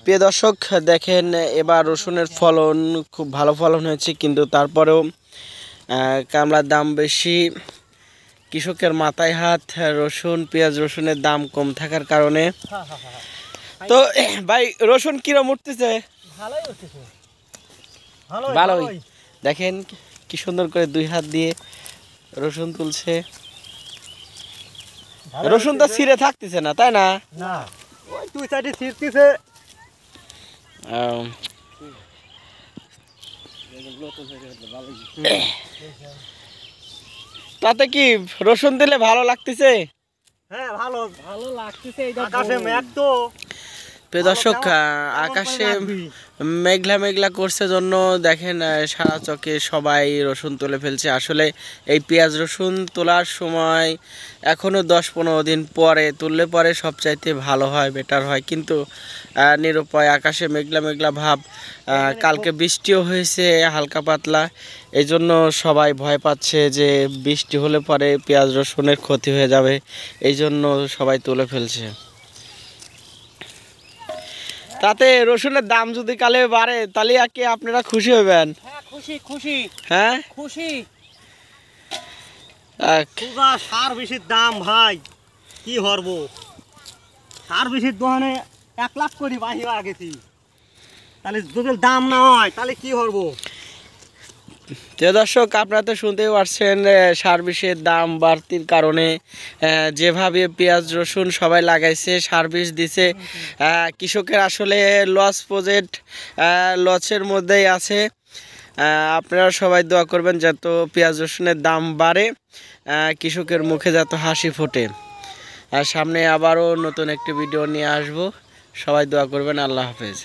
প্রিয় দর্শক দেখেন এবার রসুনের ফলন খুব ভালো ফলন হয়েছে, কিন্তু তারপরেও কামলার দাম বেশি, কৃষকের মাথায় হাত। রসুন পেঁয়াজ রসুনের দাম কম থাকার কারণে তো ভাই রসুন কিরম উঠতেছে? ভালোই। দেখেন কি সুন্দর করে দুই হাত দিয়ে রসুন তুলছে। রসুন তো ছিঁড়ে থাকতেছে না, তাই না? তাতে কি রসুন দিলে ভালো লাগতেছে? হ্যাঁ, ভালো লাগতেছে। আকাশে মেঘ তো। প্রিয় দর্শক, আকাশে মেঘলা মেঘলা করছে জন্য দেখেন সারা চকে সবাই রসুন তুলে ফেলছে। আসলে এই পেঁয়াজ রসুন তোলার সময় এখনও 10-15 দিন পরে তুললে পরে সবচাইতে ভালো হয়, বেটার হয়, কিন্তু নিরুপায় আকাশে মেঘলা মেঘলা ভাব। কালকে বৃষ্টিও হয়েছে হালকা পাতলা, এই জন্য সবাই ভয় পাচ্ছে যে বৃষ্টি হলে পরে পেঁয়াজ রসুনের ক্ষতি হয়ে যাবে, এই জন্য সবাই তুলে ফেলছে। তাতে রসুনের দাম যদি কালে বাড়ে তাহলে কি আপনারা খুশি হবেন? হ্যাঁ, খুশি। সার বেশির দাম ভাই, কি হরবো? সার বেশির দোকানে 1 লাখ করে বাহির আগেছি, তাহলে যদি দাম না হয় তাহলে কি হরবো? প্রিয় দর্শক, আপনারা তো শুনতেই পারছেন সার বিষের দাম বাড়তির কারণে যেভাবে পেঁয়াজ রসুন সবাই লাগাইছে, সার বিষ দিছে, কৃষকের আসলে লস প্রজেক্ট লসের মধ্যেই আছে। আপনারা সবাই দোয়া করবেন যত পেঁয়াজ রসুনের দাম বাড়ে, কৃষকের মুখে যত হাসি ফোটে। আর সামনে আবারও নতুন একটি ভিডিও নিয়ে আসবো, সবাই দোয়া করবেন। আল্লাহ হাফেজ।